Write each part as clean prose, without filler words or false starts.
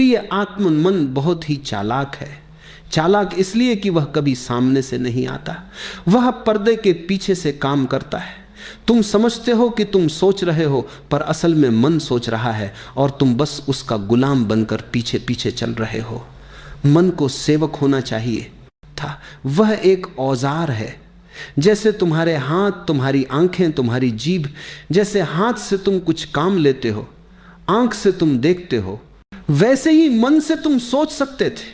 प्रिय आत्म मन बहुत ही चालाक है। चालाक इसलिए कि वह कभी सामने से नहीं आता, वह पर्दे के पीछे से काम करता है। तुम समझते हो कि तुम सोच रहे हो, पर असल में मन सोच रहा है और तुम बस उसका गुलाम बनकर पीछे पीछे चल रहे हो। मन को सेवक होना चाहिए था। वह एक औजार है। जैसे तुम्हारे हाथ, तुम्हारी आंखें, तुम्हारी जीभ, जैसे हाथ से तुम कुछ काम लेते हो, आंख से तुम देखते हो, वैसे ही मन से तुम सोच सकते थे,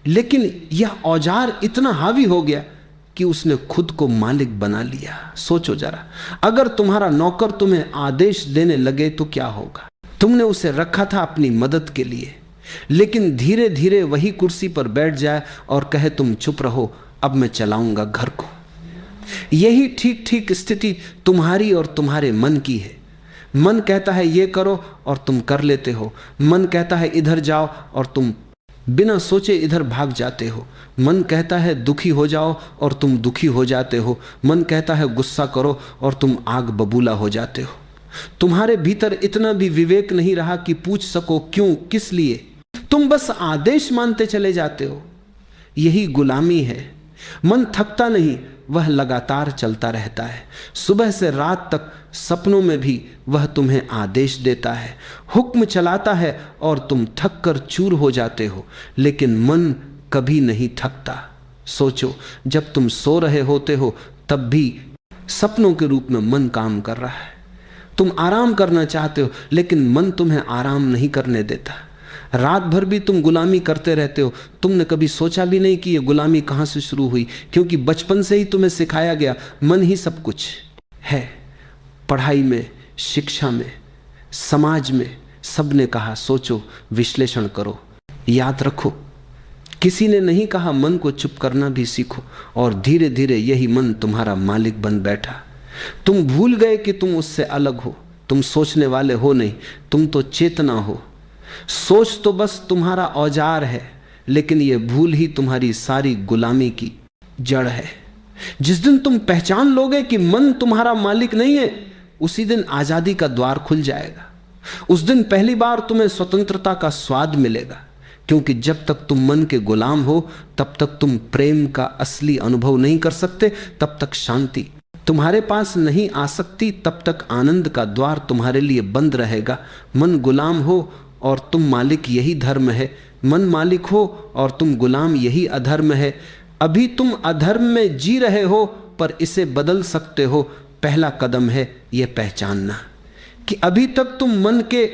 लेकिन यह औजार इतना हावी हो गया कि उसने खुद को मालिक बना लिया। सोचो जरा, अगर तुम्हारा नौकर तुम्हें आदेश देने लगे तो क्या होगा? तुमने उसे रखा था अपनी मदद के लिए, लेकिन धीरे धीरे वही कुर्सी पर बैठ जाए और कहे तुम चुप रहो, अब मैं चलाऊंगा घर को। यही ठीक ठीक स्थिति तुम्हारी और तुम्हारे मन की है। मन कहता है ये करो और तुम कर लेते हो। मन कहता है इधर जाओ और तुम बिना सोचे इधर भाग जाते हो। मन कहता है दुखी हो जाओ और तुम दुखी हो जाते हो। मन कहता है गुस्सा करो और तुम आग बबूला हो जाते हो। तुम्हारे भीतर इतना भी विवेक नहीं रहा कि पूछ सको क्यों, किस लिए। तुम बस आदेश मानते चले जाते हो। यही गुलामी है। मन थकता नहीं, वह लगातार चलता रहता है। सुबह से रात तक सपनों में भी वह तुम्हें आदेश देता है, हुक्म चलाता है और तुम थक कर चूर हो जाते हो, लेकिन मन कभी नहीं थकता। सोचो, जब तुम सो रहे होते हो तब भी सपनों के रूप में मन काम कर रहा है। तुम आराम करना चाहते हो, लेकिन मन तुम्हें आराम नहीं करने देता। रात भर भी तुम गुलामी करते रहते हो। तुमने कभी सोचा भी नहीं कि ये गुलामी कहाँ से शुरू हुई, क्योंकि बचपन से ही तुम्हें सिखाया गया मन ही सब कुछ है। पढ़ाई में, शिक्षा में, समाज में सबने कहा सोचो, विश्लेषण करो, याद रखो। किसी ने नहीं कहा मन को चुप करना भी सीखो, और धीरे धीरे यही मन तुम्हारा मालिक बन बैठा। तुम भूल गए कि तुम उससे अलग हो। तुम सोचने वाले हो नहीं, तुम तो चेतना हो। सोच तो बस तुम्हारा औजार है, लेकिन यह भूल ही तुम्हारी सारी गुलामी की जड़ है। जिस दिन तुम पहचान लोगे कि मन तुम्हारा मालिक नहीं है, उसी दिन आजादी का द्वार खुल जाएगा। उस दिन पहली बार तुम्हें स्वतंत्रता का स्वाद मिलेगा, क्योंकि जब तक तुम मन के गुलाम हो तब तक तुम प्रेम का असली अनुभव नहीं कर सकते। तब तक शांति तुम्हारे पास नहीं आ सकती, तब तक आनंद का द्वार तुम्हारे लिए बंद रहेगा। मन गुलाम हो और तुम मालिक, यही धर्म है। मन मालिक हो और तुम गुलाम, यही अधर्म है। अभी तुम अधर्म में जी रहे हो, पर इसे बदल सकते हो। पहला कदम है यह पहचानना कि अभी तक तुम मन के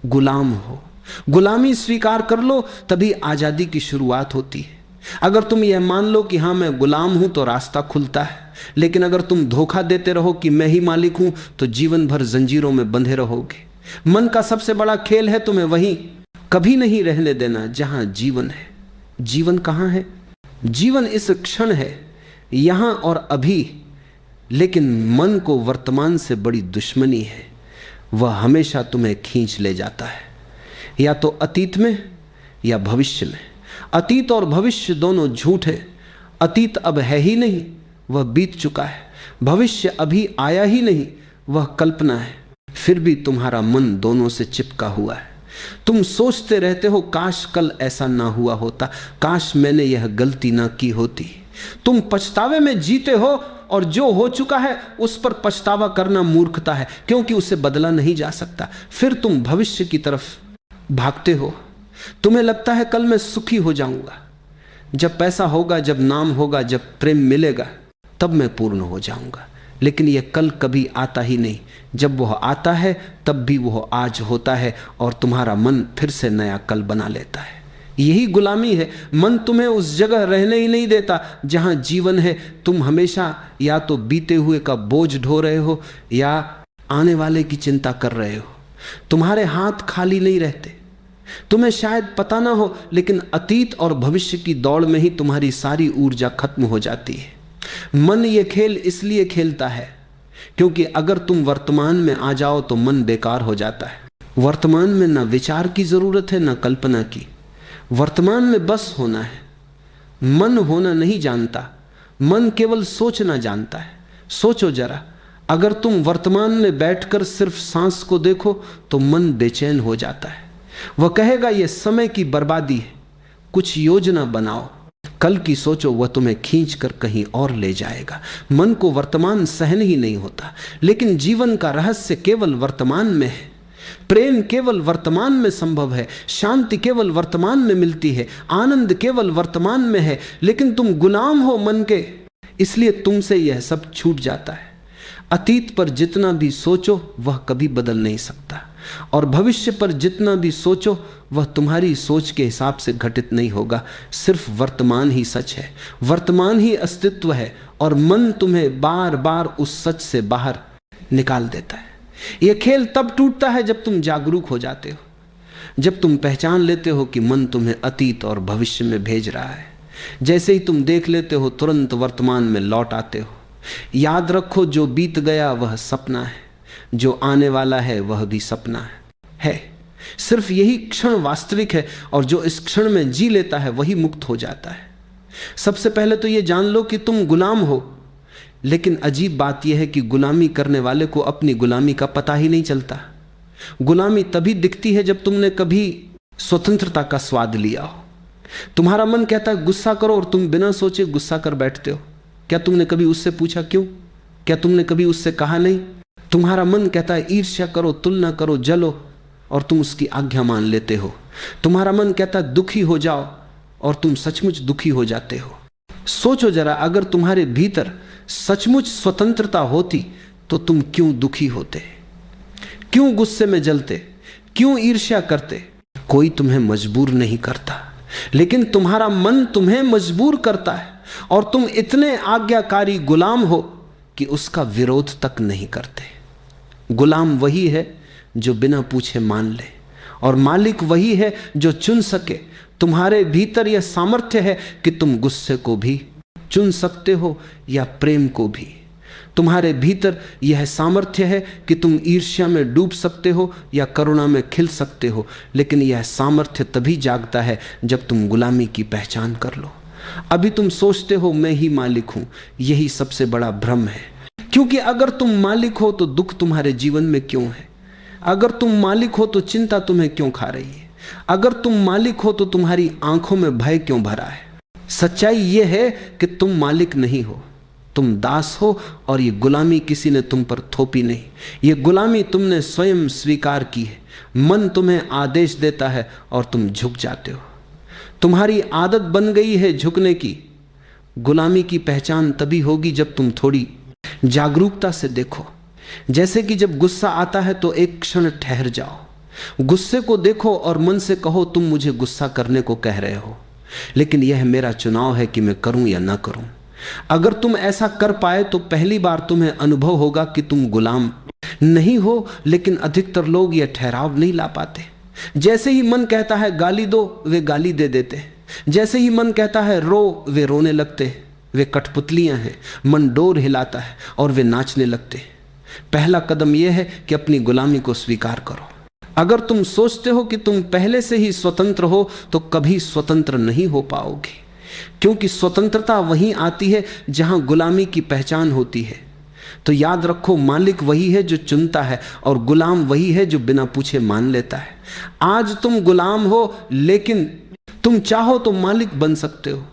गुलाम हो। गुलामी स्वीकार कर लो, तभी आजादी की शुरुआत होती है। अगर तुम यह मान लो कि हाँ मैं गुलाम हूं, तो रास्ता खुलता है। लेकिन अगर तुम धोखा देते रहो कि मैं ही मालिक हूं, तो जीवन भर जंजीरों में बंधे रहोगे। मन का सबसे बड़ा खेल है तुम्हें वहीं कभी नहीं रहने देना जहां जीवन है। जीवन कहां है? जीवन इस क्षण है, यहां और अभी। लेकिन मन को वर्तमान से बड़ी दुश्मनी है। वह हमेशा तुम्हें खींच ले जाता है, या तो अतीत में या भविष्य में। अतीत और भविष्य दोनों झूठ है। अतीत अब है ही नहीं, वह बीत चुका है। भविष्य अभी आया ही नहीं, वह कल्पना है। फिर भी तुम्हारा मन दोनों से चिपका हुआ है। तुम सोचते रहते हो काश कल ऐसा ना हुआ होता, काश मैंने यह गलती ना की होती। तुम पछतावे में जीते हो, और जो हो चुका है उस पर पछतावा करना मूर्खता है, क्योंकि उसे बदला नहीं जा सकता। फिर तुम भविष्य की तरफ भागते हो। तुम्हें लगता है कल मैं सुखी हो जाऊंगा, जब पैसा होगा, जब नाम होगा, जब प्रेम मिलेगा, तब मैं पूर्ण हो जाऊंगा। लेकिन यह कल कभी आता ही नहीं। जब वह आता है तब भी वह आज होता है, और तुम्हारा मन फिर से नया कल बना लेता है। यही गुलामी है। मन तुम्हें उस जगह रहने ही नहीं देता जहां जीवन है। तुम हमेशा या तो बीते हुए का बोझ ढो रहे हो, या आने वाले की चिंता कर रहे हो। तुम्हारे हाथ खाली नहीं रहते। तुम्हें शायद पता ना हो, लेकिन अतीत और भविष्य की दौड़ में ही तुम्हारी सारी ऊर्जा खत्म हो जाती है। मन ये खेल इसलिए खेलता है क्योंकि अगर तुम वर्तमान में आ जाओ तो मन बेकार हो जाता है। वर्तमान में ना विचार की जरूरत है, ना कल्पना की। वर्तमान में बस होना है। मन होना नहीं जानता, मन केवल सोचना जानता है। सोचो जरा, अगर तुम वर्तमान में बैठकर सिर्फ सांस को देखो तो मन बेचैन हो जाता है। वह कहेगा यह समय की बर्बादी है, कुछ योजना बनाओ, कल की सोचो, वह तुम्हें खींच कर कहीं और ले जाएगा। मन को वर्तमान सहन ही नहीं होता, लेकिन जीवन का रहस्य केवल वर्तमान में है। प्रेम केवल वर्तमान में संभव है, शांति केवल वर्तमान में मिलती है, आनंद केवल वर्तमान में है। लेकिन तुम गुलाम हो मन के, इसलिए तुमसे यह सब छूट जाता है। अतीत पर जितना भी सोचो वह कभी बदल नहीं सकता, और भविष्य पर जितना भी सोचो वह तुम्हारी सोच के हिसाब से घटित नहीं होगा। सिर्फ वर्तमान ही सच है, वर्तमान ही अस्तित्व है, और मन तुम्हें बार बार उस सच से बाहर निकाल देता है। यह खेल तब टूटता है जब तुम जागरूक हो जाते हो, जब तुम पहचान लेते हो कि मन तुम्हें अतीत और भविष्य में भेज रहा है। जैसे ही तुम देख लेते हो तुरंत वर्तमान में लौट आते हो। याद रखो, जो बीत गया वह सपना है, जो आने वाला है वह भी सपना है। सिर्फ यही क्षण वास्तविक है, और जो इस क्षण में जी लेता है वही मुक्त हो जाता है। सबसे पहले तो यह जान लो कि तुम गुलाम हो, लेकिन अजीब बात यह है कि गुलामी करने वाले को अपनी गुलामी का पता ही नहीं चलता। गुलामी तभी दिखती है जब तुमने कभी स्वतंत्रता का स्वाद लिया हो। तुम्हारा मन कहता है गुस्सा करो, और तुम बिना सोचे गुस्सा कर बैठते हो। क्या तुमने कभी उससे पूछा क्यों? क्या तुमने कभी उससे कहा नहीं? तुम्हारा मन कहता है ईर्ष्या करो, तुलना करो, जलो, और तुम उसकी आज्ञा मान लेते हो। तुम्हारा मन कहता है दुखी हो जाओ, और तुम सचमुच दुखी हो जाते हो। सोचो जरा, अगर तुम्हारे भीतर सचमुच स्वतंत्रता होती तो तुम क्यों दुखी होते, क्यों गुस्से में जलते, क्यों ईर्ष्या करते? कोई तुम्हें मजबूर नहीं करता, लेकिन तुम्हारा मन तुम्हें मजबूर करता है, और तुम इतने आज्ञाकारी गुलाम हो कि उसका विरोध तक नहीं करते। गुलाम वही है जो बिना पूछे मान ले, और मालिक वही है जो चुन सके। तुम्हारे भीतर यह सामर्थ्य है कि तुम गुस्से को भी चुन सकते हो या प्रेम को भी। तुम्हारे भीतर यह सामर्थ्य है कि तुम ईर्ष्या में डूब सकते हो या करुणा में खिल सकते हो। लेकिन यह सामर्थ्य तभी जागता है जब तुम गुलामी की पहचान कर लो। अभी तुम सोचते हो मैं ही मालिक हूं, यही सबसे बड़ा भ्रम है। क्योंकि अगर तुम मालिक हो तो दुख तुम्हारे जीवन में क्यों है? अगर तुम मालिक हो तो चिंता तुम्हें क्यों खा रही है? अगर तुम मालिक हो तो तुम्हारी आंखों में भय क्यों भरा है? सच्चाई यह है कि तुम मालिक नहीं हो, तुम दास हो, और ये गुलामी किसी ने तुम पर थोपी नहीं। ये गुलामी तुमने स्वयं स्वीकार की है। मन तुम्हें आदेश देता है और तुम झुक जाते हो। तुम्हारी आदत बन गई है झुकने की। गुलामी की पहचान तभी होगी जब तुम थोड़ी जागरूकता से देखो। जैसे कि जब गुस्सा आता है तो एक क्षण ठहर जाओ, गुस्से को देखो और मन से कहो तुम मुझे गुस्सा करने को कह रहे हो, लेकिन यह मेरा चुनाव है कि मैं करूं या ना करूं। अगर तुम ऐसा कर पाए तो पहली बार तुम्हें अनुभव होगा कि तुम गुलाम नहीं हो, लेकिन अधिकतर लोग यह ठहराव नहीं ला पाते। जैसे ही मन कहता है गाली दो, वे गाली दे देते। जैसे ही मन कहता है रो, वे रोने लगते। वे कठपुतलियां हैं। मन डोर हिलाता है और वे नाचने लगते। पहला कदम यह है कि अपनी गुलामी को स्वीकार करो। अगर तुम सोचते हो कि तुम पहले से ही स्वतंत्र हो तो कभी स्वतंत्र नहीं हो पाओगे, क्योंकि स्वतंत्रता वहीं आती है जहां गुलामी की पहचान होती है। तो याद रखो, मालिक वही है जो चुनता है और गुलाम वही है जो बिना पूछे मान लेता है। आज तुम गुलाम हो, लेकिन तुम चाहो तो मालिक बन सकते हो।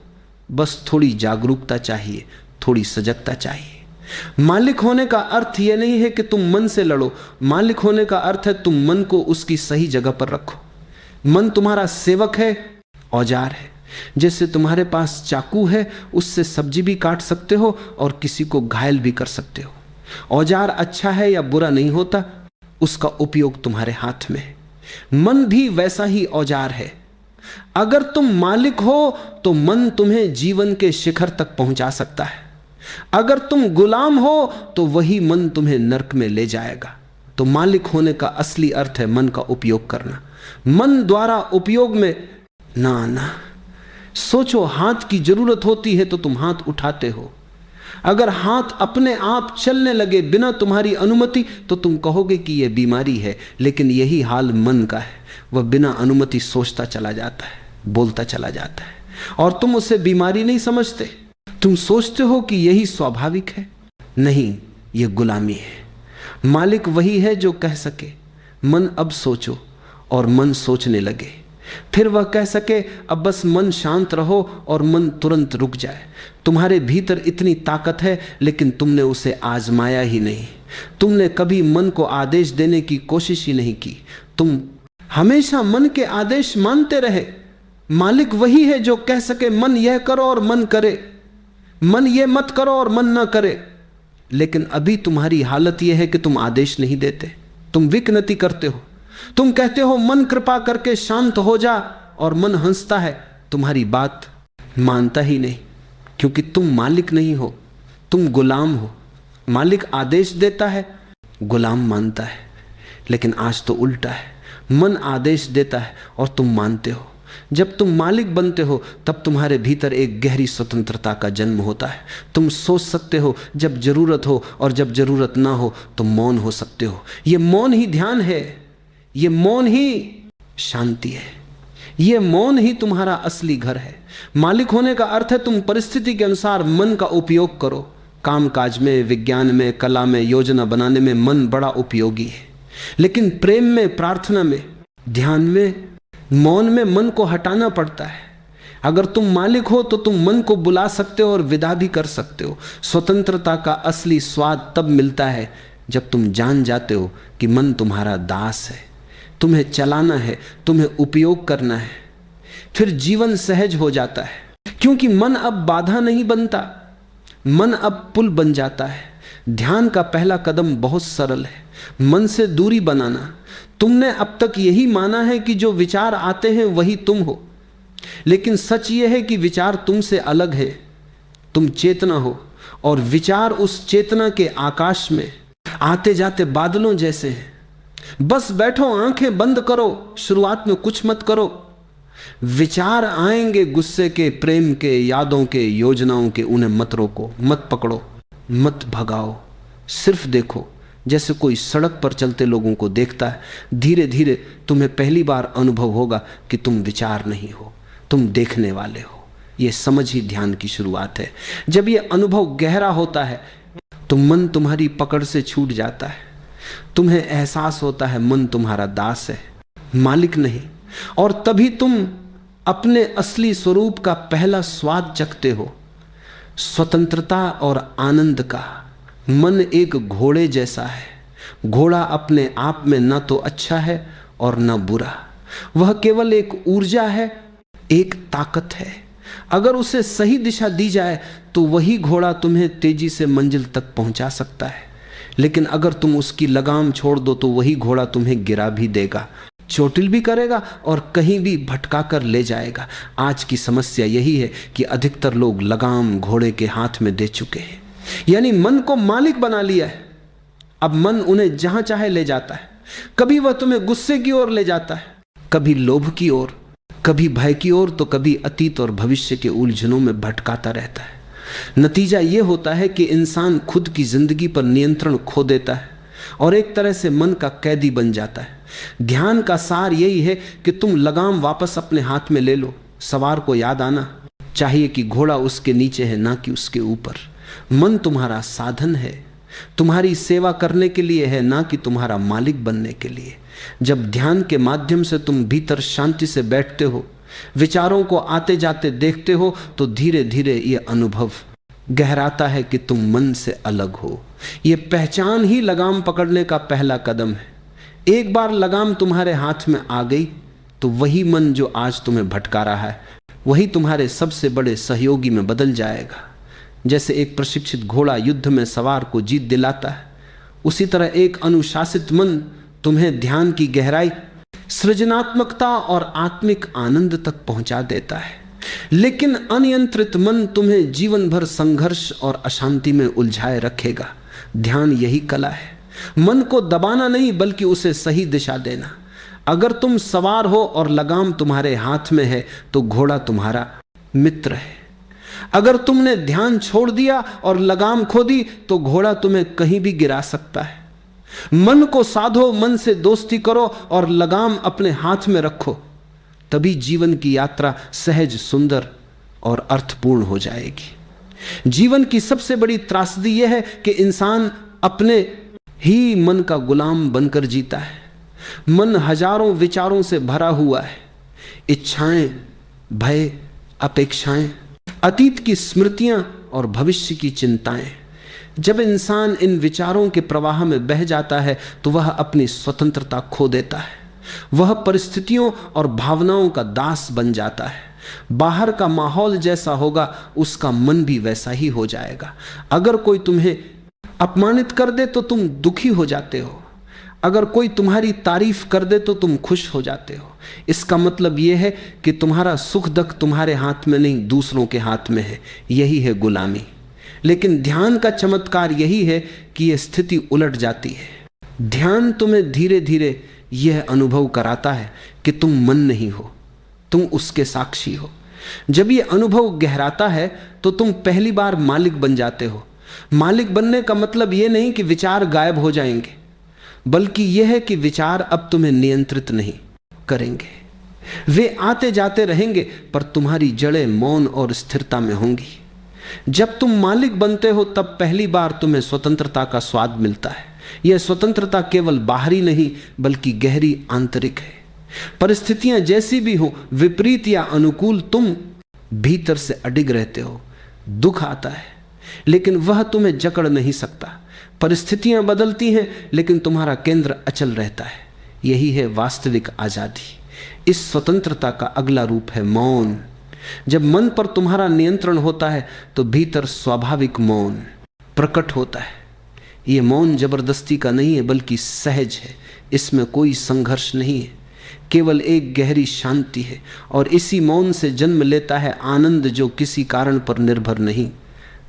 बस थोड़ी जागरूकता चाहिए, थोड़ी सजगता चाहिए। मालिक होने का अर्थ यह नहीं है कि तुम मन से लड़ो। मालिक होने का अर्थ है तुम मन को उसकी सही जगह पर रखो। मन तुम्हारा सेवक है, औजार है। जैसे तुम्हारे पास चाकू है, उससे सब्जी भी काट सकते हो और किसी को घायल भी कर सकते हो। औजार अच्छा है या बुरा नहीं होता, उसका उपयोग तुम्हारे हाथ में है। मन भी वैसा ही औजार है। अगर तुम मालिक हो तो मन तुम्हें जीवन के शिखर तक पहुंचा सकता है। अगर तुम गुलाम हो तो वही मन तुम्हें नरक में ले जाएगा। तो मालिक होने का असली अर्थ है मन का उपयोग करना। मन द्वारा उपयोग में ना आना। सोचो, हाथ की जरूरत होती है तो तुम हाथ उठाते हो। अगर हाथ अपने आप चलने लगे बिना तुम्हारी अनुमति तो तुम कहोगे कि यह बीमारी है। लेकिन यही हाल मन का है। वह बिना अनुमति सोचता चला जाता है, बोलता चला जाता है, और तुम उसे बीमारी नहीं समझते। तुम सोचते हो कि यही स्वाभाविक है। नहीं, यह गुलामी है। मालिक वही है जो कह सके मन अब सोचो, और मन सोचने लगे, फिर वह कह सके अब बस मन शांत रहो और मन तुरंत रुक जाए। तुम्हारे भीतर इतनी ताकत है, लेकिन तुमने उसे आजमाया ही नहीं। तुमने कभी मन को आदेश देने की कोशिश ही नहीं की। तुम हमेशा मन के आदेश मानते रहे। मालिक वही है जो कह सके मन यह करो और मन करे, मन यह मत करो और मन ना करे। लेकिन अभी तुम्हारी हालत यह है कि तुम आदेश नहीं देते, तुम विकनति करते हो। तुम कहते हो मन कृपा करके शांत हो जा, और मन हंसता है, तुम्हारी बात मानता ही नहीं, क्योंकि तुम मालिक नहीं हो, तुम गुलाम हो। मालिक आदेश देता है, गुलाम मानता है। लेकिन आज तो उल्टा है, मन आदेश देता है और तुम मानते हो। जब तुम मालिक बनते हो तब तुम्हारे भीतर एक गहरी स्वतंत्रता का जन्म होता है। तुम सोच सकते हो जब जरूरत हो, और जब जरूरत ना हो तो मौन हो सकते हो। ये मौन ही ध्यान है, ये मौन ही शांति है, ये मौन ही तुम्हारा असली घर है। मालिक होने का अर्थ है तुम परिस्थिति के अनुसार मन का उपयोग करो। कामकाज में, विज्ञान में, कला में, योजना बनाने में मन बड़ा उपयोगी है। लेकिन प्रेम में, प्रार्थना में, ध्यान में, मौन में मन को हटाना पड़ता है। अगर तुम मालिक हो तो तुम मन को बुला सकते हो और विदा भी कर सकते हो। स्वतंत्रता का असली स्वाद तब मिलता है जब तुम जान जाते हो कि मन तुम्हारा दास है, तुम्हें चलाना है, तुम्हें उपयोग करना है। फिर जीवन सहज हो जाता है, क्योंकि मन अब बाधा नहीं बनता, मन अब पुल बन जाता है। ध्यान का पहला कदम बहुत सरल है, मन से दूरी बनाना। तुमने अब तक यही माना है कि जो विचार आते हैं वही तुम हो, लेकिन सच यह है कि विचार तुमसे अलग है। तुम चेतना हो और विचार उस चेतना के आकाश में आते जाते बादलों जैसे हैं। बस बैठो, आंखें बंद करो, शुरुआत में कुछ मत करो। विचार आएंगे, गुस्से के, प्रेम के, यादों के, योजनाओं के। उन्हें मत रोको, मत पकड़ो, मत भगाओ, सिर्फ देखो। जैसे कोई सड़क पर चलते लोगों को देखता है, धीरे धीरे तुम्हें पहली बार अनुभव होगा कि तुम विचार नहीं हो, तुम देखने वाले हो। यह समझ ही ध्यान की शुरुआत है। जब यह अनुभव गहरा होता है तो मन तुम्हारी पकड़ से छूट जाता है। तुम्हें एहसास होता है मन तुम्हारा दास है, मालिक नहीं। और तभी तुम अपने असली स्वरूप का पहला स्वाद चखते हो, स्वतंत्रता और आनंद का। मन एक घोड़े जैसा है। घोड़ा अपने आप में न तो अच्छा है और न बुरा, वह केवल एक ऊर्जा है, एक ताकत है। अगर उसे सही दिशा दी जाए तो वही घोड़ा तुम्हें तेजी से मंजिल तक पहुंचा सकता है। लेकिन अगर तुम उसकी लगाम छोड़ दो तो वही घोड़ा तुम्हें गिरा भी देगा, चोटिल भी करेगा और कहीं भी भटका कर ले जाएगा। आज की समस्या यही है कि अधिकतर लोग लगाम घोड़े के हाथ में दे चुके हैं, यानी मन को मालिक बना लिया है। अब मन उन्हें जहां चाहे ले जाता है। कभी वह तुम्हें गुस्से की ओर ले जाता है, कभी लोभ की ओर, कभी भय की ओर, तो कभी अतीत और भविष्य के उलझनों में भटकाता रहता है। नतीजा यह होता है कि इंसान खुद की जिंदगी पर नियंत्रण खो देता है और एक तरह से मन का कैदी बन जाता है। ध्यान का सार यही है कि तुम लगाम वापस अपने हाथ में ले लो। सवार को याद आना चाहिए कि घोड़ा उसके नीचे है, ना कि उसके ऊपर। मन तुम्हारा साधन है, तुम्हारी सेवा करने के लिए है, ना कि तुम्हारा मालिक बनने के लिए। जब ध्यान के माध्यम से तुम भीतर शांति से बैठते हो, विचारों को आते जाते देखते हो, तो धीरे धीरे यह अनुभव गहराता है कि तुम मन से अलग हो। यह पहचान ही लगाम पकड़ने का पहला कदम है। एक बार लगाम तुम्हारे हाथ में आ गई तो वही मन जो आज तुम्हें भटका रहा है, वही तुम्हारे सबसे बड़े सहयोगी में बदल जाएगा। जैसे एक प्रशिक्षित घोड़ा युद्ध में सवार को जीत दिलाता है, उसी तरह एक अनुशासित मन तुम्हें ध्यान की गहराई, सृजनात्मकता और आत्मिक आनंद तक पहुंचा देता है। लेकिन अनियंत्रित मन तुम्हें जीवन भर संघर्ष और अशांति में उलझाए रखेगा। ध्यान यही कला है, मन को दबाना नहीं बल्कि उसे सही दिशा देना। अगर तुम सवार हो और लगाम तुम्हारे हाथ में है तो घोड़ा तुम्हारा मित्र है। अगर तुमने ध्यान छोड़ दिया और लगाम खो दी तो घोड़ा तुम्हें कहीं भी गिरा सकता है। मन को साधो, मन से दोस्ती करो और लगाम अपने हाथ में रखो, तभी जीवन की यात्रा सहज, सुंदर और अर्थपूर्ण हो जाएगी। जीवन की सबसे बड़ी त्रासदी यह है कि इंसान अपने ही मन का गुलाम बनकर जीता है। मन हजारों विचारों से भरा हुआ है, इच्छाएं, भय, अपेक्षाएं, अतीत की स्मृतियां और भविष्य की चिंताएं। जब इंसान इन विचारों के प्रवाह में बह जाता है तो वह अपनी स्वतंत्रता खो देता है। वह परिस्थितियों और भावनाओं का दास बन जाता है। बाहर का माहौल जैसा होगा उसका मन भी वैसा ही हो जाएगा। अगर कोई तुम्हें अपमानित कर दे तो तुम दुखी हो जाते हो, अगर कोई तुम्हारी तारीफ कर दे तो तुम खुश हो जाते हो। इसका मतलब यह है कि तुम्हारा सुख दुख तुम्हारे हाथ में नहीं, दूसरों के हाथ में है। यही है गुलामी। लेकिन ध्यान का चमत्कार यही है कि यह स्थिति उलट जाती है। ध्यान तुम्हें धीरे धीरे यह अनुभव कराता है कि तुम मन नहीं हो, तुम उसके साक्षी हो। जब यह अनुभव गहराता है तो तुम पहली बार मालिक बन जाते हो। मालिक बनने का मतलब यह नहीं कि विचार गायब हो जाएंगे, बल्कि यह है कि विचार अब तुम्हें नियंत्रित नहीं करेंगे। वे आते जाते रहेंगे पर तुम्हारी जड़ें मौन और स्थिरता में होंगी। जब तुम मालिक बनते हो तब पहली बार तुम्हें स्वतंत्रता का स्वाद मिलता है। यह स्वतंत्रता केवल बाहरी नहीं बल्कि गहरी आंतरिक है। परिस्थितियां जैसी भी हो, विपरीत या अनुकूल, तुम भीतर से अडिग रहते हो। दुख आता है लेकिन वह तुम्हें जकड़ नहीं सकता। परिस्थितियां बदलती हैं लेकिन तुम्हारा केंद्र अचल रहता है। यही है वास्तविक आजादी। इस स्वतंत्रता का अगला रूप है मौन। जब मन पर तुम्हारा नियंत्रण होता है तो भीतर स्वाभाविक मौन प्रकट होता है। यह मौन जबरदस्ती का नहीं है बल्कि सहज है। इसमें कोई संघर्ष नहीं है, केवल एक गहरी शांति है। और इसी मौन से जन्म लेता है आनंद जो किसी कारण पर निर्भर नहीं।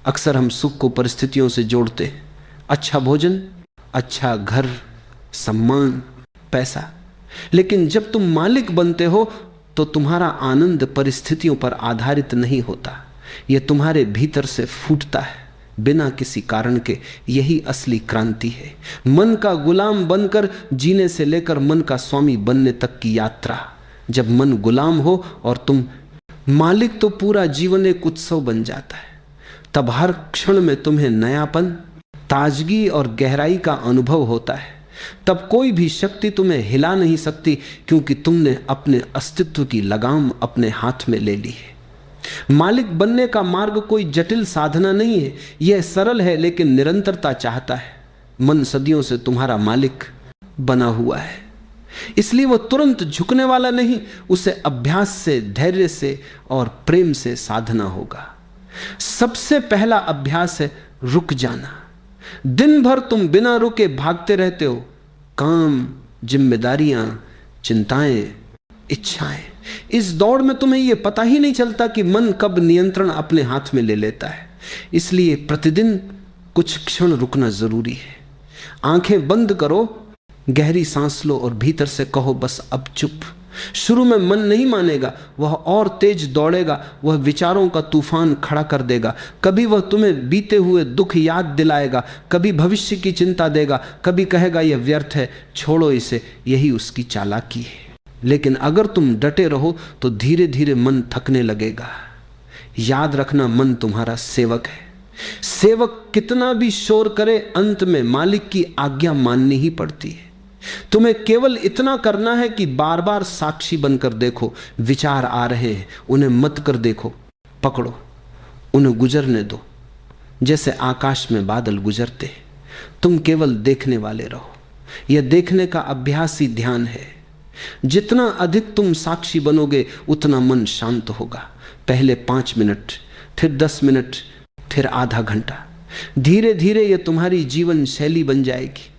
अक्सर हम सुख को परिस्थितियों से जोड़ते हैं। अच्छा भोजन, अच्छा घर, सम्मान, पैसा। लेकिन जब तुम मालिक बनते हो तो तुम्हारा आनंद परिस्थितियों पर आधारित नहीं होता। यह तुम्हारे भीतर से फूटता है बिना किसी कारण के। यही असली क्रांति है। मन का गुलाम बनकर जीने से लेकर मन का स्वामी बनने तक की यात्रा। जब मन गुलाम हो और तुम मालिक तो पूरा जीवन एक उत्सव बन जाता है। तब हर क्षण में तुम्हें नयापन, ताजगी और गहराई का अनुभव होता है। तब कोई भी शक्ति तुम्हें हिला नहीं सकती क्योंकि तुमने अपने अस्तित्व की लगाम अपने हाथ में ले ली है। मालिक बनने का मार्ग कोई जटिल साधना नहीं है। यह सरल है लेकिन निरंतरता चाहता है। मन सदियों से तुम्हारा मालिक बना हुआ है, इसलिए वह तुरंत झुकने वाला नहीं। उसे अभ्यास से, धैर्य से और प्रेम से साधना होगा। सबसे पहला अभ्यास है रुक जाना। दिन भर तुम बिना रुके भागते रहते हो। काम, जिम्मेदारियां, चिंताएं, इच्छाएं। इस दौड़ में तुम्हें यह पता ही नहीं चलता कि मन कब नियंत्रण अपने हाथ में ले लेता है। इसलिए प्रतिदिन कुछ क्षण रुकना जरूरी है। आंखें बंद करो, गहरी सांस लो और भीतर से कहो बस अब चुप। शुरू में मन नहीं मानेगा, वह और तेज दौड़ेगा, वह विचारों का तूफान खड़ा कर देगा। कभी वह तुम्हें बीते हुए दुख याद दिलाएगा, कभी भविष्य की चिंता देगा, कभी कहेगा यह व्यर्थ है, छोड़ो इसे। यही उसकी चालाकी है। लेकिन अगर तुम डटे रहो तो धीरे धीरे मन थकने लगेगा। याद रखना, मन तुम्हारा सेवक है। सेवक कितना भी शोर करे, अंत में मालिक की आज्ञा माननी ही पड़ती है। तुम्हें केवल इतना करना है कि बार बार साक्षी बनकर देखो। विचार आ रहे हैं, उन्हें मत कर देखो, पकड़ो, उन्हें गुजरने दो जैसे आकाश में बादल गुजरते। तुम केवल देखने वाले रहो। यह देखने का अभ्यास ही ध्यान है। जितना अधिक तुम साक्षी बनोगे उतना मन शांत होगा। पहले 5 मिनट, फिर 10 मिनट, फिर आधा घंटा। धीरे धीरे यह तुम्हारी जीवन शैली बन जाएगी।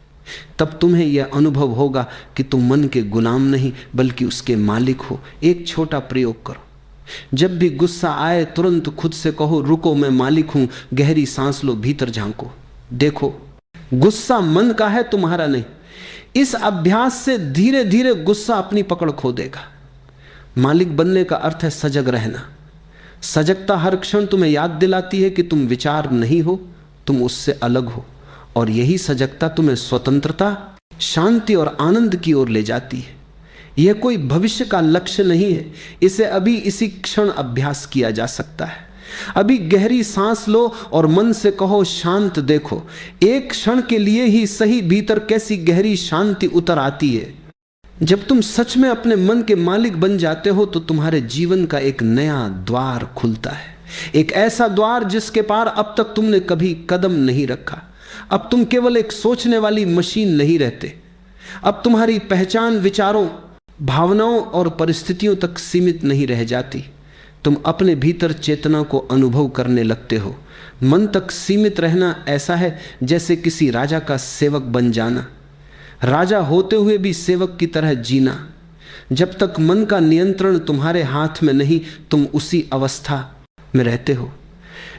तब तुम्हें यह अनुभव होगा कि तुम मन के गुलाम नहीं बल्कि उसके मालिक हो। एक छोटा प्रयोग करो। जब भी गुस्सा आए तुरंत खुद से कहो रुको, मैं मालिक हूं। गहरी सांस लो, भीतर झांको, देखो गुस्सा मन का है, तुम्हारा नहीं। इस अभ्यास से धीरे धीरे गुस्सा अपनी पकड़ खो देगा। मालिक बनने का अर्थ है सजग रहना। सजगता हर क्षण तुम्हें याद दिलाती है कि तुम विचार नहीं हो, तुम उससे अलग हो। और यही सजगता तुम्हें स्वतंत्रता, शांति और आनंद की ओर ले जाती है। यह कोई भविष्य का लक्ष्य नहीं है, इसे अभी इसी क्षण अभ्यास किया जा सकता है। अभी गहरी सांस लो और मन से कहो शांत देखो। एक क्षण के लिए ही सही भीतर कैसी गहरी शांति उतर आती है। जब तुम सच में अपने मन के मालिक बन जाते हो तो तुम्हारे जीवन का एक नया द्वार खुलता है, एक ऐसा द्वार जिसके पार अब तक तुमने कभी कदम नहीं रखा। अब तुम केवल एक सोचने वाली मशीन नहीं रहते। अब तुम्हारी पहचान विचारों, भावनाओं और परिस्थितियों तक सीमित नहीं रह जाती। तुम अपने भीतर चेतना को अनुभव करने लगते हो। मन तक सीमित रहना ऐसा है जैसे किसी राजा का सेवक बन जाना, राजा होते हुए भी सेवक की तरह जीना। जब तक मन का नियंत्रण तुम्हारे हाथ में नहीं, तुम उसी अवस्था में रहते हो।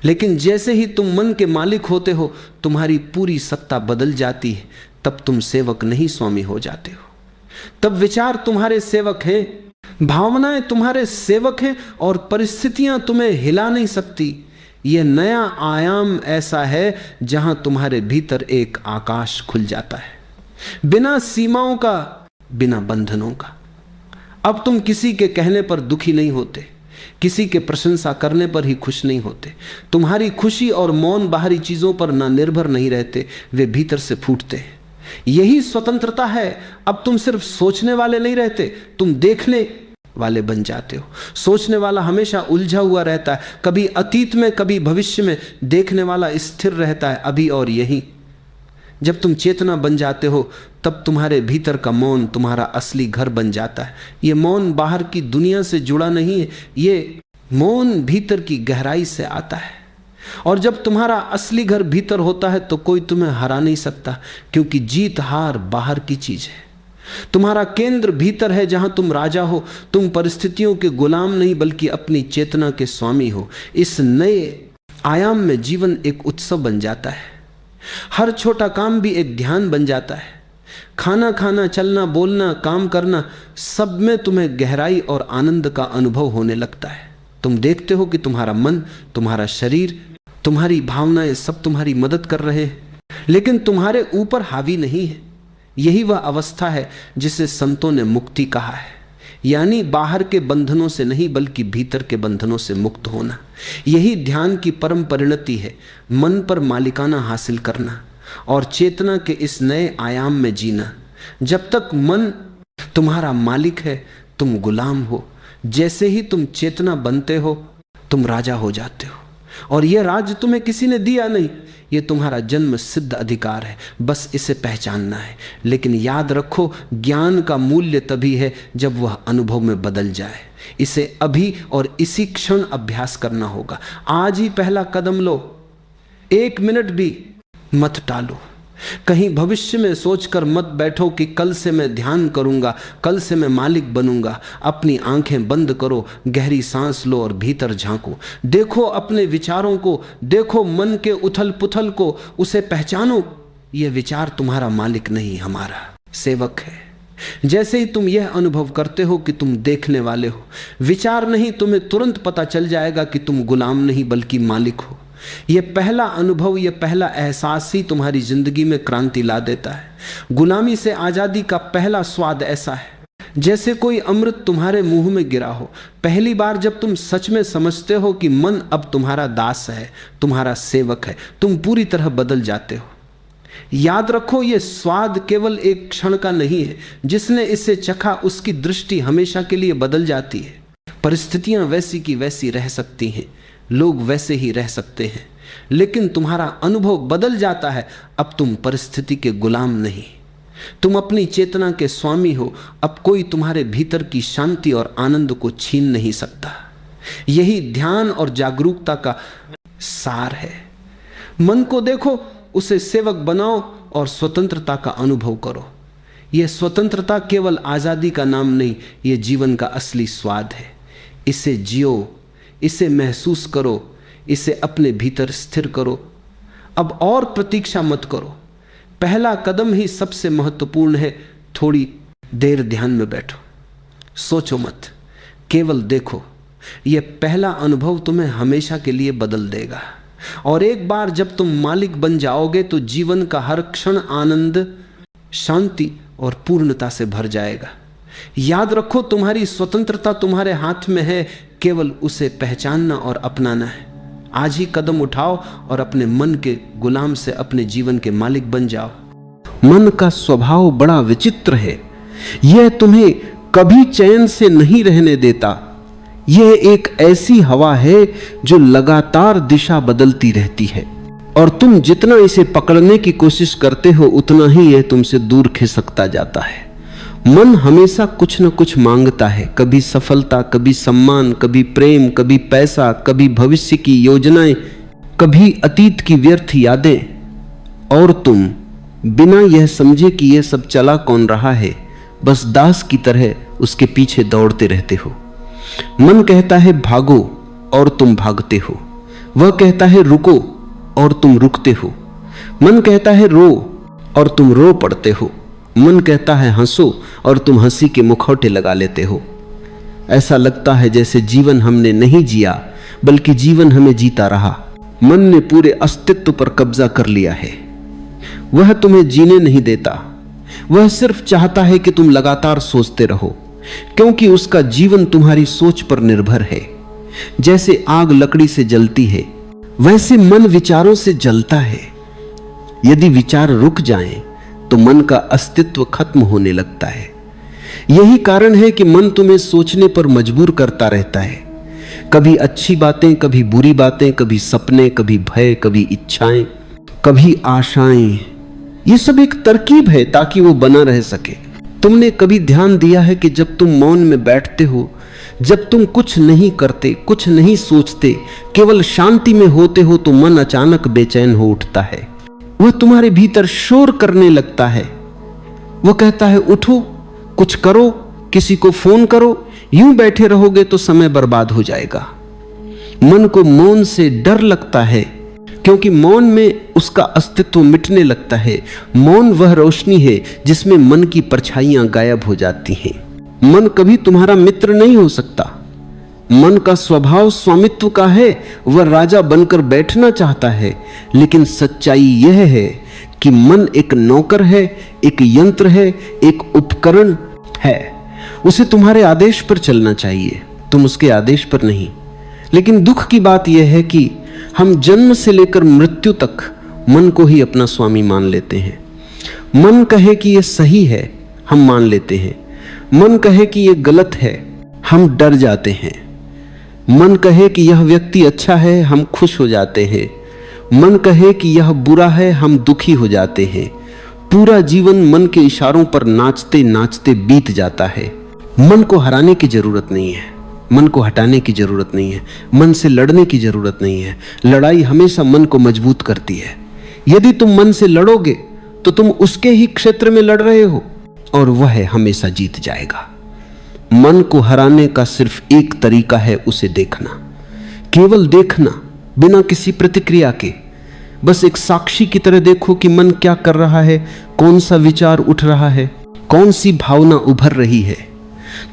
लेकिन जैसे ही तुम मन के मालिक होते हो, तुम्हारी पूरी सत्ता बदल जाती है। तब तुम सेवक नहीं, स्वामी हो जाते हो। तब विचार तुम्हारे सेवक हैं, भावनाएं तुम्हारे सेवक हैं और परिस्थितियां तुम्हें हिला नहीं सकती। यह नया आयाम ऐसा है जहां तुम्हारे भीतर एक आकाश खुल जाता है, बिना सीमाओं का, बिना बंधनों का। अब तुम किसी के कहने पर दुखी नहीं होते, किसी के प्रशंसा करने पर ही खुश नहीं होते। तुम्हारी खुशी और मौन बाहरी चीजों पर ना निर्भर नहीं रहते, वे भीतर से फूटते हैं। यही स्वतंत्रता है। अब तुम सिर्फ सोचने वाले नहीं रहते, तुम देखने वाले बन जाते हो। सोचने वाला हमेशा उलझा हुआ रहता है, कभी अतीत में कभी भविष्य में। देखने वाला स्थिर रहता है, अभी और यही। जब तुम चेतना बन जाते हो तब तुम्हारे भीतर का मौन तुम्हारा असली घर बन जाता है। ये मौन बाहर की दुनिया से जुड़ा नहीं है, ये मौन भीतर की गहराई से आता है। और जब तुम्हारा असली घर भीतर होता है तो कोई तुम्हें हरा नहीं सकता, क्योंकि जीत हार बाहर की चीज है। तुम्हारा केंद्र भीतर है जहां तुम राजा हो। तुम परिस्थितियों के गुलाम नहीं बल्कि अपनी चेतना के स्वामी हो। इस नए आयाम में जीवन एक उत्सव बन जाता है। हर छोटा काम भी एक ध्यान बन जाता है। खाना खाना, चलना, बोलना, काम करना, सब में तुम्हें गहराई और आनंद का अनुभव होने लगता है। तुम देखते हो कि तुम्हारा मन, तुम्हारा शरीर, तुम्हारी भावनाएं सब तुम्हारी मदद कर रहे हैं, लेकिन तुम्हारे ऊपर हावी नहीं है। यही वह अवस्था है जिसे संतों ने मुक्ति कहा है, यानी बाहर के बंधनों से नहीं बल्कि भीतर के बंधनों से मुक्त होना। यही ध्यान की परम परिणति है, मन पर मालिकाना हासिल करना और चेतना के इस नए आयाम में जीना। जब तक मन तुम्हारा मालिक है, तुम गुलाम हो। जैसे ही तुम चेतना बनते हो, तुम राजा हो जाते हो। और यह राज्य तुम्हें किसी ने दिया नहीं, यह तुम्हारा जन्म सिद्ध अधिकार है। बस इसे पहचानना है। लेकिन याद रखो, ज्ञान का मूल्य तभी है जब वह अनुभव में बदल जाए। इसे अभी और इसी क्षण अभ्यास करना होगा। आज ही पहला कदम लो, 1 मिनट भी मत टालो। कहीं भविष्य में सोचकर मत बैठो कि कल से मैं ध्यान करूंगा, कल से मैं मालिक बनूंगा। अपनी आंखें बंद करो, गहरी सांस लो और भीतर झांको। देखो अपने विचारों को, देखो मन के उथल पुथल को, उसे पहचानो। यह विचार तुम्हारा मालिक नहीं, हमारा सेवक है। जैसे ही तुम यह अनुभव करते हो कि तुम देखने वाले हो, विचार नहीं, तुम्हें तुरंत पता चल जाएगा कि तुम गुलाम नहीं बल्कि मालिक हो। यह पहला अनुभव, यह पहला एहसास ही तुम्हारी जिंदगी में क्रांति ला देता है। गुलामी से आजादी का पहला स्वाद ऐसा है जैसे कोई अमृत तुम्हारे मुंह में गिरा हो। पहली बार जब तुम सच में समझते हो कि मन अब तुम्हारा दास है, तुम्हारा सेवक है, तुम पूरी तरह बदल जाते हो। याद रखो, यह स्वाद केवल एक क्षण का नहीं है। जिसने इसे चखा उसकी दृष्टि हमेशा के लिए बदल जाती है। परिस्थितियां वैसी की वैसी रह सकती हैं, लोग वैसे ही रह सकते हैं, लेकिन तुम्हारा अनुभव बदल जाता है। अब तुम परिस्थिति के गुलाम नहीं, तुम अपनी चेतना के स्वामी हो। अब कोई तुम्हारे भीतर की शांति और आनंद को छीन नहीं सकता। यही ध्यान और जागरूकता का सार है। मन को देखो, उसे सेवक बनाओ और स्वतंत्रता का अनुभव करो। यह स्वतंत्रता केवल आजादी का नाम नहीं, यह जीवन का असली स्वाद है। इसे जियो, इसे महसूस करो, इसे अपने भीतर स्थिर करो। अब और प्रतीक्षा मत करो, पहला कदम ही सबसे महत्वपूर्ण है। थोड़ी देर ध्यान में बैठो, सोचो मत, केवल देखो। यह पहला अनुभव तुम्हें हमेशा के लिए बदल देगा। और एक बार जब तुम मालिक बन जाओगे तो जीवन का हर क्षण आनंद, शांति और पूर्णता से भर जाएगा। याद रखो, तुम्हारी स्वतंत्रता तुम्हारे हाथ में है, केवल उसे पहचानना और अपनाना है। आज ही कदम उठाओ और अपने मन के गुलाम से अपने जीवन के मालिक बन जाओ। मन का स्वभाव बड़ा विचित्र है। यह तुम्हें कभी चैन से नहीं रहने देता। यह एक ऐसी हवा है जो लगातार दिशा बदलती रहती है, और तुम जितना इसे पकड़ने की कोशिश करते हो उतना ही यह तुमसे दूर खिसकता जाता है। मन हमेशा कुछ न कुछ मांगता है, कभी सफलता, कभी सम्मान, कभी प्रेम, कभी पैसा, कभी भविष्य की योजनाएं, कभी अतीत की व्यर्थ यादें। और तुम बिना यह समझे कि यह सब चला कौन रहा है, बस दास की तरह उसके पीछे दौड़ते रहते हो। मन कहता है भागो और तुम भागते हो। वह कहता है रुको और तुम रुकते हो। मन कहता है रो और तुम रो पड़ते हो। मन कहता है हंसो और तुम हंसी के मुखौटे लगा लेते हो। ऐसा लगता है जैसे जीवन हमने नहीं जिया, बल्कि जीवन हमें जीता रहा। मन ने पूरे अस्तित्व पर कब्जा कर लिया है। वह तुम्हें जीने नहीं देता। वह सिर्फ चाहता है कि तुम लगातार सोचते रहो, क्योंकि उसका जीवन तुम्हारी सोच पर निर्भर है। जैसे आग लकड़ी से जलती है, वैसे मन विचारों से जलता है। यदि विचार रुक जाएं, तो मन का अस्तित्व खत्म होने लगता है। यही कारण है कि मन तुम्हें सोचने पर मजबूर करता रहता है। कभी अच्छी बातें, कभी बुरी बातें, कभी सपने, कभी भय, कभी इच्छाएं, कभी आशाएं। ये सब एक तरकीब है ताकि वो बना रह सके। तुमने कभी ध्यान दिया है कि जब तुम मौन में बैठते हो, जब तुम कुछ नहीं करते, कुछ नहीं सोचते, केवल शांति में होते हो, तो मन अचानक बेचैन हो उठता है। वह तुम्हारे भीतर शोर करने लगता है। वह कहता है उठो, कुछ करो, किसी को फोन करो। यूं बैठे रहोगे तो समय बर्बाद हो जाएगा। मन को मौन से डर लगता है, क्योंकि मौन में उसका अस्तित्व मिटने लगता है। मौन वह रोशनी है जिसमें मन की परछाइयां गायब हो जाती हैं। मन कभी तुम्हारा मित्र नहीं हो सकता। मन का स्वभाव स्वामित्व का है। वह राजा बनकर बैठना चाहता है, लेकिन सच्चाई यह है कि मन एक नौकर है, एक यंत्र है, एक उपकरण है। उसे तुम्हारे आदेश पर चलना चाहिए, तुम उसके आदेश पर नहीं। लेकिन दुख की बात यह है कि हम जन्म से लेकर मृत्यु तक मन को ही अपना स्वामी मान लेते हैं। मन कहे कि यह सही है, हम मान लेते हैं। मन कहे कि यह गलत है, हम डर जाते हैं। मन कहे कि यह व्यक्ति अच्छा है, हम खुश हो जाते हैं। मन कहे कि यह बुरा है, हम दुखी हो जाते हैं। पूरा जीवन मन के इशारों पर नाचते नाचते बीत जाता है। मन को हराने की जरूरत नहीं है, मन को हटाने की जरूरत नहीं है, मन से लड़ने की जरूरत नहीं है। लड़ाई हमेशा मन को मजबूत करती है। यदि तुम मन से लड़ोगे तो तुम उसके ही क्षेत्र में लड़ रहे हो, और वह हमेशा जीत जाएगा। मन को हराने का सिर्फ एक तरीका है, उसे देखना, केवल देखना, बिना किसी प्रतिक्रिया के। बस एक साक्षी की तरह देखो कि मन क्या कर रहा है, कौन सा विचार उठ रहा है, कौन सी भावना उभर रही है।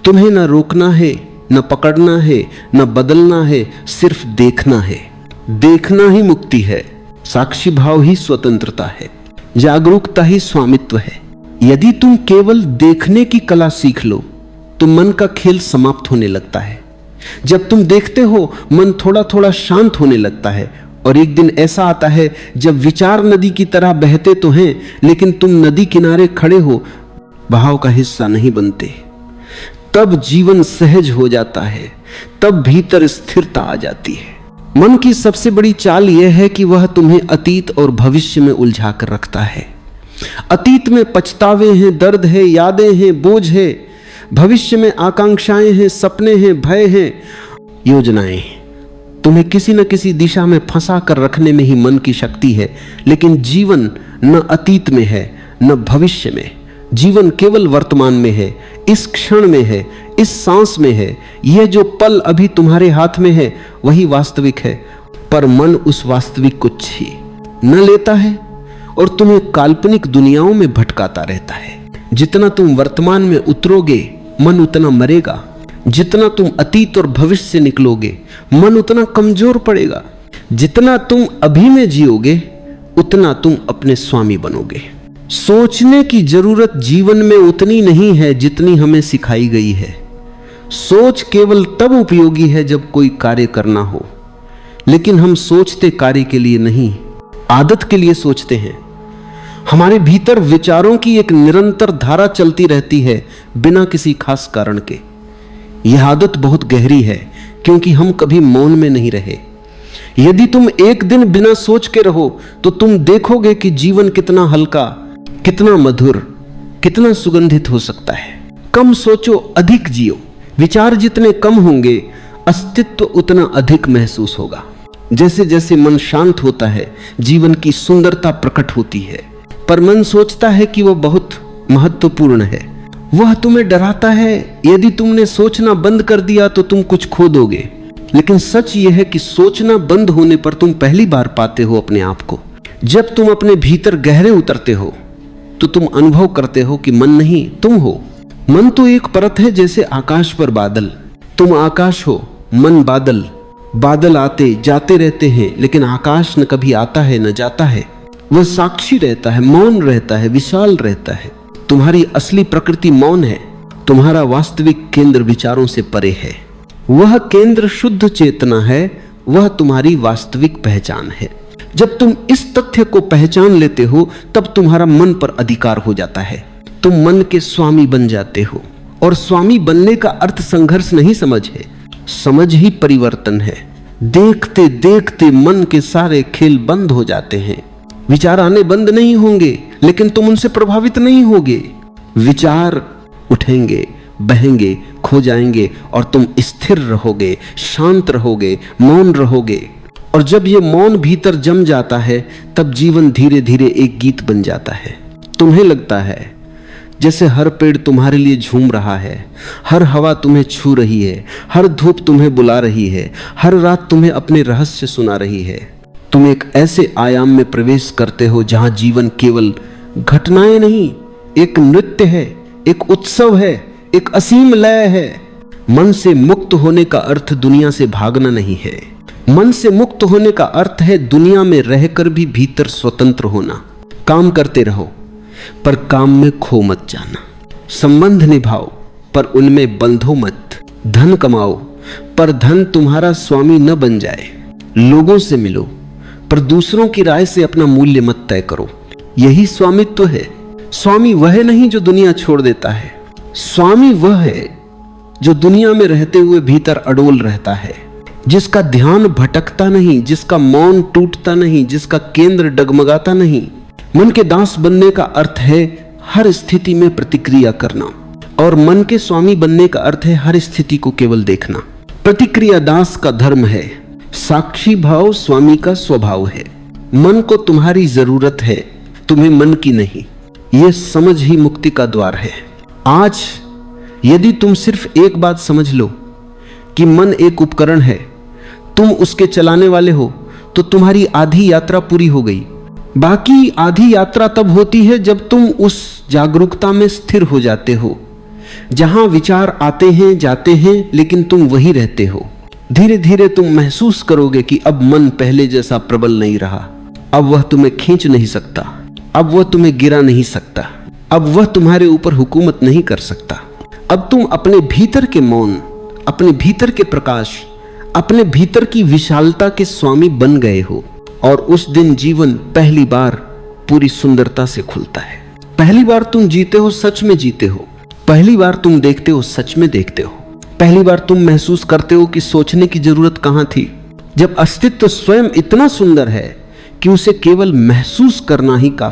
तुम्हें न रोकना है, न पकड़ना है, न बदलना है, सिर्फ देखना है। देखना ही मुक्ति है, साक्षी भाव ही स्वतंत्रता है, जागरूकता ही स्वामित्व है। यदि तुम केवल देखने की कला सीख लो तो मन का खेल समाप्त होने लगता है। जब तुम देखते हो, मन थोड़ा थोड़ा शांत होने लगता है, और एक दिन ऐसा आता है जब विचार नदी की तरह बहते तो हैं, लेकिन तुम नदी किनारे खड़े हो, बहाव का हिस्सा नहीं बनते। तब जीवन सहज हो जाता है, तब भीतर स्थिरता आ जाती है। मन की सबसे बड़ी चाल यह है कि वह तुम्हें अतीत और भविष्य में उलझा कर रखता है। अतीत में पछतावे हैं, दर्द है, यादें हैं, बोझ है। भविष्य में आकांक्षाएं हैं, सपने हैं, भय हैं, योजनाएं हैं। तुम्हें किसी न किसी दिशा में फंसा कर रखने में ही मन की शक्ति है। लेकिन जीवन न अतीत में है, न भविष्य में। जीवन केवल वर्तमान में है, इस क्षण में है, इस सांस में है। यह जो पल अभी तुम्हारे हाथ में है वही वास्तविक है, पर मन उस वास्तविक को छीन न लेता है और तुम्हें काल्पनिक दुनियाओं में भटकाता रहता है। जितना तुम वर्तमान में उतरोगे, मन उतना मरेगा। जितना तुम अतीत और भविष्य से निकलोगे, मन उतना कमजोर पड़ेगा। जितना तुम अभी में जियोगे, उतना तुम अपने स्वामी बनोगे। सोचने की जरूरत जीवन में उतनी नहीं है जितनी हमें सिखाई गई है। सोच केवल तब उपयोगी है जब कोई कार्य करना हो, लेकिन हम सोचते कार्य के लिए नहीं, आदत के लिए सोचते हैं। हमारे भीतर विचारों की एक निरंतर धारा चलती रहती है बिना किसी खास कारण के। यह आदत बहुत गहरी है क्योंकि हम कभी मौन में नहीं रहे। यदि तुम एक दिन बिना सोच के रहो तो तुम देखोगे कि जीवन कितना हल्का, कितना मधुर, कितना सुगंधित हो सकता है। कम सोचो, अधिक जियो। विचार जितने कम होंगे, अस्तित्व उतना अधिक महसूस होगा। जैसे जैसे मन शांत होता है, जीवन की सुंदरता प्रकट होती है। पर मन सोचता है कि वह बहुत महत्वपूर्ण है। वह तुम्हें डराता है, यदि तुमने सोचना बंद कर दिया तो तुम कुछ खो दोगे। लेकिन सच यह है कि सोचना बंद होने पर तुम पहली बार पाते हो अपने आप को। जब तुम अपने भीतर गहरे उतरते हो तो तुम अनुभव करते हो कि मन नहीं, तुम हो। मन तो एक परत है, जैसे आकाश पर बादल। तुम आकाश हो, मन बादल। बादल आते जाते रहते हैं, लेकिन आकाश न कभी आता है न जाता है। वह साक्षी रहता है, मौन रहता है, विशाल रहता है। तुम्हारी असली प्रकृति मौन है। तुम्हारा वास्तविक केंद्र विचारों से परे है। वह केंद्र शुद्ध चेतना है, वह तुम्हारी वास्तविक पहचान है। जब तुम इस तथ्य को पहचान लेते हो तब तुम्हारा मन पर अधिकार हो जाता है। तुम मन के स्वामी बन जाते हो। और स्वामी बनने का अर्थ संघर्ष नहीं, समझ है। समझ ही परिवर्तन है। देखते देखते मन के सारे खेल बंद हो जाते हैं। विचार आने बंद नहीं होंगे, लेकिन तुम उनसे प्रभावित नहीं होगे। विचार उठेंगे, बहेंगे, खो जाएंगे और तुम स्थिर रहोगे, शांत रहोगे, मौन रहोगे। और जब ये मौन भीतर जम जाता है तब जीवन धीरे धीरे एक गीत बन जाता है। तुम्हें लगता है जैसे हर पेड़ तुम्हारे लिए झूम रहा है, हर हवा तुम्हें छू रही है, हर धूप तुम्हें बुला रही है, हर रात तुम्हें अपने रहस्य सुना रही है। तुम एक ऐसे आयाम में प्रवेश करते हो जहां जीवन केवल घटनाएं नहीं, एक नृत्य है, एक उत्सव है, एक असीम लय है। मन से मुक्त होने का अर्थ दुनिया से भागना नहीं है। मन से मुक्त होने का अर्थ है दुनिया में रहकर भी भीतर स्वतंत्र होना। काम करते रहो पर काम में खो मत जाना। संबंध निभाओ पर उनमें बंधो मत। धन कमाओ पर धन तुम्हारा स्वामी न बन जाए। लोगों से मिलो पर दूसरों की राय से अपना मूल्य मत तय करो। यही स्वामित्व है। स्वामी वह नहीं जो दुनिया छोड़ देता है। स्वामी वह है जो दुनिया में रहते हुए भीतर अडोल रहता है, जिसका ध्यान भटकता नहीं, जिसका मौन टूटता नहीं, जिसका केंद्र डगमगाता नहीं। मन के दास बनने का अर्थ है हर स्थिति में प्रतिक्रिया करना, और मन के स्वामी बनने का अर्थ है हर स्थिति को केवल देखना। प्रतिक्रिया दास का धर्म है, साक्षी भाव स्वामी का स्वभाव है। मन को तुम्हारी जरूरत है, तुम्हें मन की नहीं। यह समझ ही मुक्ति का द्वार है। आज यदि तुम सिर्फ एक बात समझ लो कि मन एक उपकरण है, तुम उसके चलाने वाले हो, तो तुम्हारी आधी यात्रा पूरी हो गई। बाकी आधी यात्रा तब होती है जब तुम उस जागरूकता में स्थिर हो जाते हो जहां विचार आते हैं जाते हैं, लेकिन तुम वही रहते हो। धीरे धीरे तुम महसूस करोगे कि अब मन पहले जैसा प्रबल नहीं रहा। अब वह तुम्हें खींच नहीं सकता, अब वह तुम्हें गिरा नहीं सकता, अब वह तुम्हारे ऊपर हुकूमत नहीं कर सकता। अब तुम अपने भीतर के मौन, अपने भीतर के प्रकाश, अपने भीतर की विशालता के स्वामी बन गए हो। और उस दिन जीवन पहली बार पूरी सुंदरता से खुलता है। पहली बार तुम जीते हो, सच में जीते हो। पहली बार तुम देखते हो, सच में देखते हो। पहली बार तुम महसूस करते हो कि सोचने की जरूरत कहां थी, जब अस्तित्व स्वयं इतना सुंदर है कि उसे केवल महसूस करना ही काफी